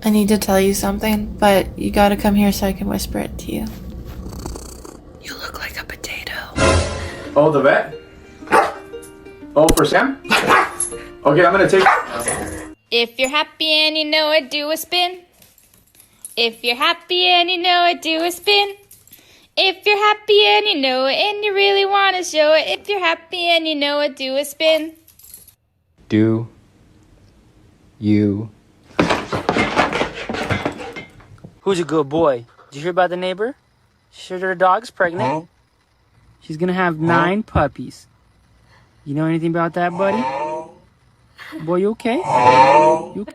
I need to tell you something, but you gotta come here so I can whisper it to you. You look like a potato. Oh, the vet? Oh, for Sam? Okay, I'm gonna take... If you're happy and you know it, do a spin. If you're happy and you know it, do a spin. If you're happy and you know it and you really want to show it. If you're happy and you know it, do a spin. Do you? Who's a good boy? Did you hear about the neighbor? She heard her dog's pregnant. She's gonna have 9 puppies. You know anything about that, buddy? Boy, you okay? You okay?